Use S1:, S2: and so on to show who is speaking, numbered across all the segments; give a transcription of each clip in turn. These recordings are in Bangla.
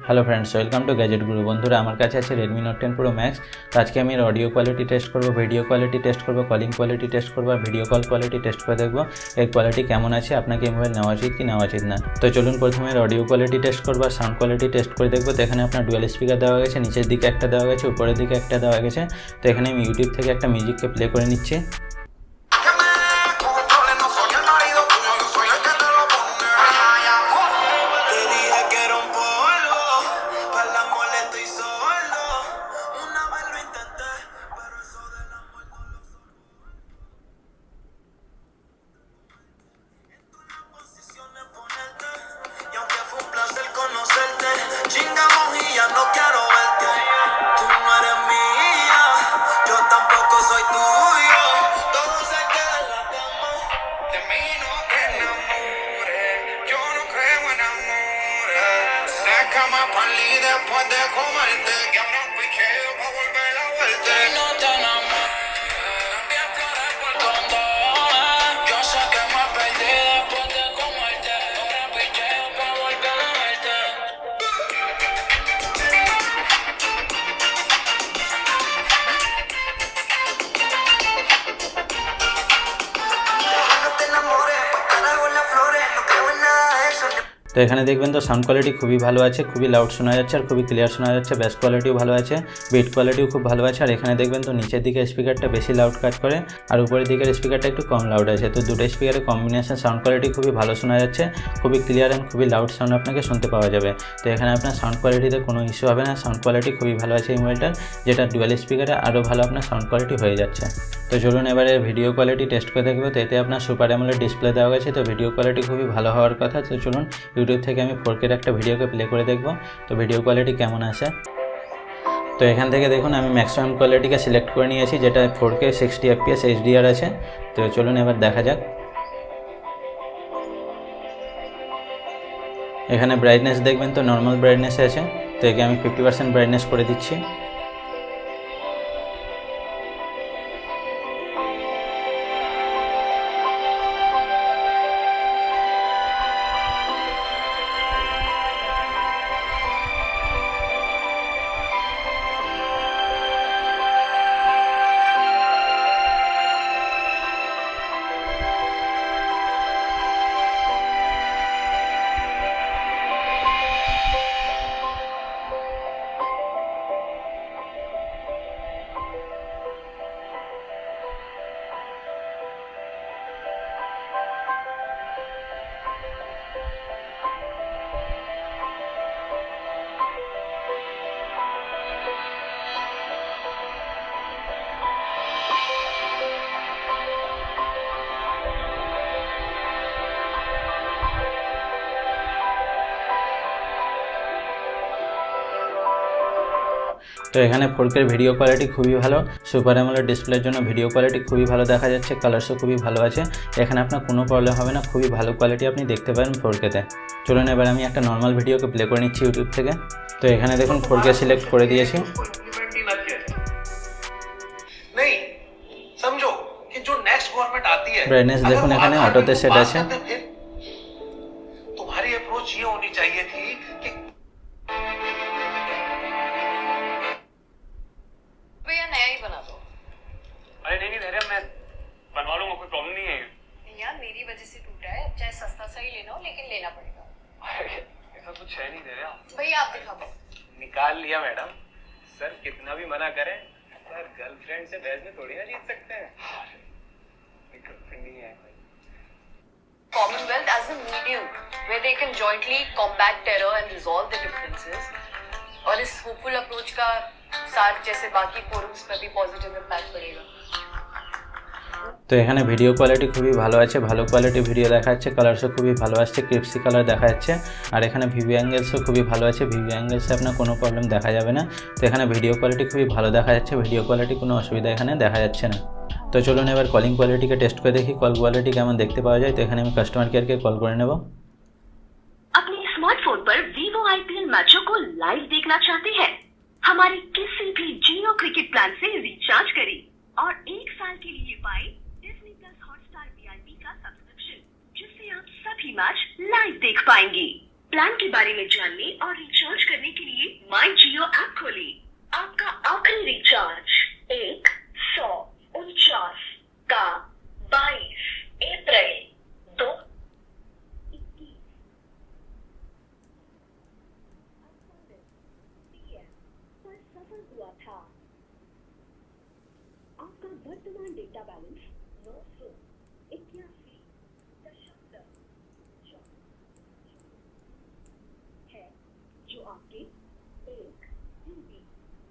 S1: Hello friends, welcome to gadget guru. बंधुरा आमार काछे आछे Redmi Note 10 Pro Max। तो आज के आमी ऑडियो क्वालिटी टेस्ट करब, भिडियो क्वालिटी टेस्ट करब, कलिंग क्वालिटी टेस्ट करब और भिडियो कल क्वालिटी टेस्ट करे देखबो एर क्वालिटी केमन आछे, आपनाके এই মোবাইল নেওয়া উচিত কি নেওয়া উচিত না। তো চলুন প্রথমে অডিও কোয়ালিটি টেস্ট করব আর সাউন্ড কোয়ালিটি টেস্ট করে দেখব। তো এখানে আপনার ডুয়াল স্পিকার দেওয়া গেছে, নিচের দিকে একটা দেওয়া গেছে, উপরের দিকে একটা দেওয়া গেছে। তো এখানে আমি ইউটিউব থেকে একটা মিউজিককে প্লে করে নিচ্ছি। তো এখানে দেখবেন তো সাউন্ড কোয়ালিটি খুবই ভালো আছে, খুবই লাউড শোনা যাচ্ছে আর খুবই ক্লিয়ার শোনা যাচ্ছে। বেস কোয়ালিটিও ভালো আছে, বিট কোয়ালিটিও খুব ভালো আছে। আর এখানে দেখবেন তো নিচের দিকে স্পিকারটা বেশি লাউড কাজ করে আর উপরের দিকের স্পিকারটা একটু কম লাউড আছে। তো দুটো স্পিকারের কম্বিনেশন সাউন্ড কোয়ালিটি খুবই ভালো শোনা যাচ্ছে, খুবই ক্লিয়ার অ্যান্ড খুবই লাউড সাউন্ড আপনাকে শুনতে পাওয়া যাবে। তো এখানে আপনার সাউন্ড কোয়ালিটিতে কোনো ইস্যু হবে না, সাউন্ড কোয়ালিটি খুবই ভালো আছে এই মোবাইলটার, যেটা ডুয়াল স্পিকারে আরও ভালো আপনার সাউন্ড কোয়ালিটি হয়ে যাচ্ছে। তো চলুন এবারে ভিডিও কোয়ালিটি টেস্ট করে দেখবো। তো এতে আপনার সুপার অ্যামোলেড ডিসপ্লে দেওয়া গেছে, তো ভিডিও কোয়ালিটি খুবই ভালো হওয়ার কথা। তো চলুন ইউটিউব থেকে আমি 4K একটা ভিডিওকে প্লে করে দেখবো তো ভিডিও কোয়ালিটি কেমন আসে। তো এখান থেকে দেখুন আমি ম্যাক্সিমাম কোয়ালিটিকে সিলেক্ট করে নিয়েছি, যেটা 4K 60 FPS HDR আছে। তো চলুন এবার দেখা যাক। এখানে ব্রাইটনেস দেখবেন তো নর্মাল ব্রাইটনেস আছে, তো একে আমি 50% ব্রাইটনেস করে দিচ্ছি। তো এখানে 4K ভিডিও কোয়ালিটি খুবই ভালো, সুপার অ্যামোলেড ডিসপ্লের জন্য ভিডিও কোয়ালিটি খুবই ভালো দেখা যাচ্ছে, কালারসও খুবই ভালো আছে। এখানে আপনার কোনো প্রবলেম হবে না, খুবই ভালো কোয়ালিটি আপনি দেখতে পারেন 4K-তে। চলুন এবার আমি একটা নর্মাল ভিডিওকে প্লে করে নিচ্ছি ইউটিউব থেকে। তো এখানে দেখুন 4K সিলেক্ট করে দিয়েছি। ব্রাইটনেস দেখুন এখানে অটোতে সেট আছে।
S2: तुम्हारी अप्रोच ये होनी चाहिए थी कि
S3: भैया नया ही बना दो।
S2: अरे नहीं धैर्य, मैं बनवा लूंगा, कोई प्रॉब्लम नहीं है।
S3: भैया मेरी वजह से टूटा है, चाहे सस्ता सा ही लेना हो लेकिन लेना पड़ेगा।
S2: ऐसा कुछ है नहीं धैर्य।
S3: भैया आप दिखा दो।
S2: निकाल लिया मैडम। सर कितना भी मना करें, सर गर्लफ्रेंड से बहस में थोड़ी ना जीत सकते हैं। गर्लफ्रेंड नहीं है।
S3: Commonwealth as a medium where they can jointly combat terror and resolve the differences, और इस होपफुल अप्रोच का सार जैसे बाकी फोरम्स पर भी पॉजिटिव इम्पैक्ट पड़ेगा।
S1: তো এখানে ভিডিও কোয়ালিটি খুবই ভালো আছে, ভালো কোয়ালিটি ভিডিও দেখা যাচ্ছে, কালারসও খুবই ভালো আসছে, ক্রিপসি কালার দেখা যাচ্ছে। আর এখানে ভিভি অ্যাঙ্গেলসও খুবই ভালো আছে, ভিভি অ্যাঙ্গেলসে আপনার কোনো প্রবলেম দেখা যাবে না। তো এখানে ভিডিও কোয়ালিটি খুবই ভালো দেখা যাচ্ছে, ভিডিও কোয়ালিটি কোনো অসুবিধা এখানে দেখা যাচ্ছে না। তো চলুন এবার কলিং কোয়ালিটিকে টেস্ট করে দেখি কল কোয়ালিটি কেমন দেখতে পাওয়া যায়। তো এখানে আমি কাস্টমার কেয়ারকে কল করে নেব।
S4: अपने स्मार्टफोन पर वीवो आईपीएल मैचों को लाइव देखना चाहते हैं? हमारे किसी भी जियो क्रिकेट प्लान से रिचार्ज करें और 1 साल के लिए पाए डिज्नी प्लस हॉटस्टार वीआईपी का सब्सक्रिप्शन, जिससे आप सभी मैच लाइव देख पाएंगे। प्लान के बारे में जानने और रिचार्ज करने के लिए माई जियो ऐप खोलें। आपका आखिरी रिचार्ज 149 का 22 अप्रैल 2021 पर सफल हुआ था। आपका वर्तमान डेटा बैलेंस 981.4 है, जो आपके 1 GB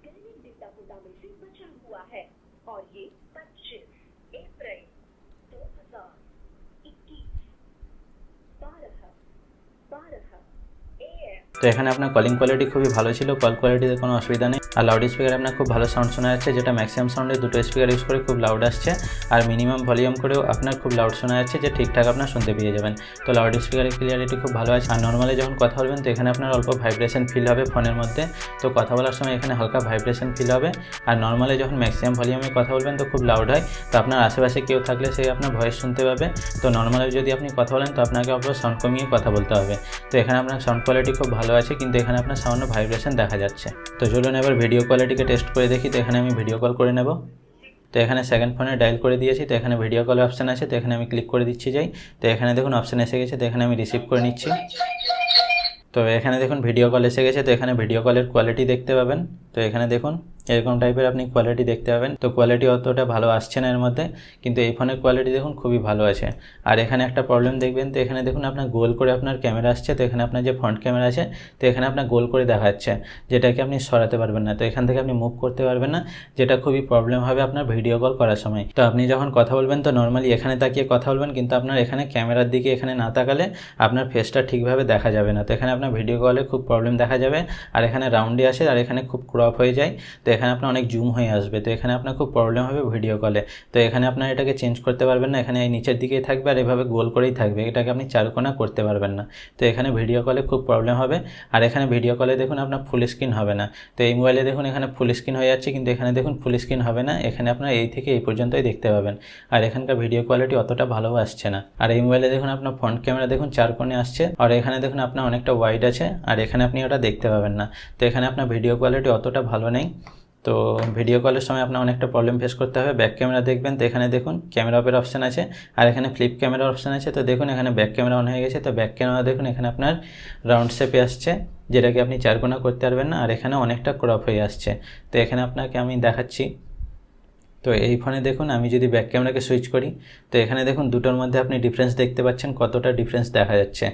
S4: गैजेट डेटा कोटा में से बचा हुआ है और ये 25 अप्रैल 2021 12 AM।
S1: তো এখানে আপনার কলিং কোয়ালিটি খুবই ভালো ছিল, কল কোয়ালিটিতে কোনো অসুবিধা নেই। আর লাউড স্পিকার আপনার খুব ভালো সাউন্ড শোনা যাচ্ছে, যেটা ম্যাক্সিমাম সাউন্ডে দুটো স্পিকার ইউজ করে খুব লাউড আসছে। আর মিনিমাম ভলিউম করেও আপনার খুব লাউড শোনা যাচ্ছে, যে ঠিকঠাক আপনার শুনতে পেয়ে যাবেন। তো লাউড স্পিকারের ক্লিয়ারিটি খুব ভালো আছে। আর নর্মালি যখন কথা বলবেন তো এখানে আপনার অল্প ভাইব্রেশন ফিল হবে ফোনের মধ্যে। তো কথা বলার সময় এখানে হালকা ভাইব্রেশন ফিল হবে। আর নর্মালি যখন ম্যাক্সিমাম ভলিউমে কথা বলবেন তো খুব লাউড হয়। তো আপনার আশেপাশে কেউ থাকলে সে আপনার ভয়েস শুনতে পাবে। তো নর্মালি যদি আপনি কথা বলেন তো আপনাকে অল্প সাউন্ড কমিয়ে কথা বলতে হবে। তো এখানে আপনার সাউন্ড কোয়ালিটি খুব ভালো আছে, কিন্তু এখানে আপনার সামান্য ভাইব্রেশন দেখা যাচ্ছে। তো চলুন এবার ভিডিও কোয়ালিটিকে টেস্ট করে দেখি। তো এখানে আমি ভিডিও কল করে নেব। তো এখানে সেকেন্ড ফোনে ডায়াল করে দিয়েছি। তো এখানে ভিডিও কল অপশান আছে, তো এখানে আমি ক্লিক করে দিচ্ছি যাই। তো এখানে দেখুন অপশান এসে গেছে, তো এখানে আমি রিসিভ করে নিচ্ছি। তো এখানে দেখুন ভিডিও কল এসে গেছে। তো এখানে ভিডিও কলের কোয়ালিটি দেখতে পাবেন। তো এখানে দেখুন এরকম টাইপের আপনি কোয়ালিটি দেখতে পাবেন। তো কোয়ালিটি অতটা ভালো আসছে না এর মধ্যে, কিন্তু এই ফোনের কোয়ালিটি দেখুন খুবই ভালো আছে। আর এখানে একটা প্রবলেম দেখবেন, তো এখানে দেখুন আপনার গোল করে আপনার ক্যামেরা আসছে। তো এখানে আপনার যে ফ্রন্ট ক্যামেরা আছে তো এখানে আপনার গোল করে দেখাচ্ছে, যেটাকে আপনি সরাতে পারবেন না। তো এখান থেকে আপনি মুভ করতে পারবেন না, যেটা খুবই প্রবলেম হবে আপনার ভিডিও কল করার সময়। তো আপনি যখন কথা বলবেন তো নর্মালি এখানে তাকিয়ে কথা বলবেন, কিন্তু আপনার এখানে ক্যামেরার দিকে এখানে না তাকালে আপনার ফেসটা ঠিকভাবে দেখা যাবে না। তো এখানে আপনার ভিডিও কলে খুব প্রবলেম দেখা যাবে। আর এখানে রাউন্ডে আসে, আর এখানে খুব ক্রপ হয়ে যায়। তো এখানে আপনার অনেক জুম হয়ে আসবে। তো এখানে আপনার খুব প্রবলেম হবে ভিডিও কলে। তো এখানে আপনার এটাকে চেঞ্জ করতে পারবেন না, এখানে এই নিচের দিকেই থাকবে আর এভাবে গোল করেই থাকবে, এটাকে আপনি চারকোনা করতে পারবেন না। তো এখানে ভিডিও কলে খুব প্রবলেম হবে। আর এখানে ভিডিও কলে দেখুন আপনার ফুল স্ক্রিন হবে না। তো এই মোবাইলে দেখুন এখানে ফুল স্ক্রিন হয়ে যাচ্ছে, কিন্তু এখানে দেখুন ফুল স্ক্রিন হবে না। এখানে আপনার এই থেকে এই পর্যন্তই দেখতে পাবেন। আর এখানকার ভিডিও কোয়ালিটি অতটা ভালো আসছে না। আর এই মোবাইলে দেখুন আপনার ফ্রন্ট ক্যামেরা দেখুন চারকোণে আসছে, আর এখানে দেখুন আপনার অনেকটা ওয়াইড আছে, আর এখানে আপনি ওটা দেখতে পাবেন না। তো এখানে আপনার ভিডিও কোয়ালিটি অতটা ভালো নেই। তো ভিডিও কলের সময় আপনার অনেকটা প্রবলেম ফেস করতে হবে। ব্যাক ক্যামেরা দেখবেন, তো এখানে দেখুন ক্যামেরা অপের অপশান আছে, আর এখানে ফ্লিপ ক্যামেরার অপশান আছে। তো দেখুন এখানে ব্যাক ক্যামেরা অন হয়ে গেছে। তো ব্যাক ক্যামেরা দেখুন এখানে আপনার রাউন্ড শেপে আসছে, যেটাকে আপনি চারকোনা করতে পারবেন না। আর এখানে অনেকটা ক্রপ হয়ে আসছে। তো এখানে আপনাকে আমি দেখাচ্ছি। তো এই ফোনে দেখুন আমি যদি ব্যাক ক্যামেরাকে সুইচ করি, তো এখানে দেখুন দুটোর মধ্যে আপনি ডিফারেন্স দেখতে পাচ্ছেন, কতটা ডিফারেন্স দেখা যাচ্ছে।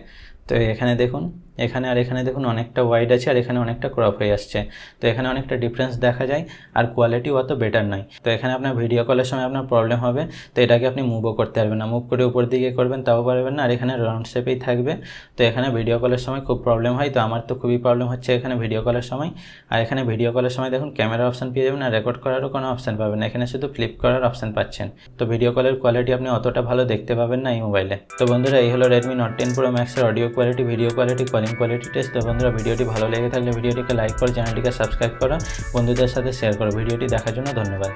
S1: তো এখানে দেখুন এখানে আর এখানে দেখুন অনেকটা ওয়াইড আছে, আর এখানে অনেকটা ক্রপ হয়ে আসছে। তো এখানে অনেকটা ডিফারেন্স দেখা যায়, আর কোয়ালিটিও অত বেটার নয়। তো এখানে আপনার ভিডিও কলের সময় আপনার প্রবলেম হবে। তো এটাকে আপনি মুভও করতে পারবেন না, মুভ করে উপর দিকে করবেন তাও পারবেন না। আর এখানে রাউন্ড শেপেই থাকবে। তো এখানে ভিডিও কলের সময় খুব প্রবলেম হয়। তো আমার তো খুবই প্রবলেম হচ্ছে এখানে ভিডিও কলের সময়। আর এখানে ভিডিও কলের সময় দেখুন ক্যামেরা অপশান পেয়ে যাবেন, আর রেকর্ড করারও কোনো অপশান পাবেন না, এখানে শুধু ফ্লিপ করার অপশান পাচ্ছেন। তো ভিডিও কলের কোয়ালিটি আপনি অতটা ভালো দেখতে পাবেন না এই মোবাইলে। তো বন্ধুরা এই হলো Redmi Note 10 Pro Max এর audio quality, video quality, calling quality test. তো বন্ধুরা ভিডিওটি ভালো লেগে থাকলে ভিডিওটিকে লাইক করো, চ্যানেলটিকে সাবস্ক্রাইব করো, বন্ধুদের সাথে শেয়ার করো। ভিডিওটি দেখার জন্য ধন্যবাদ।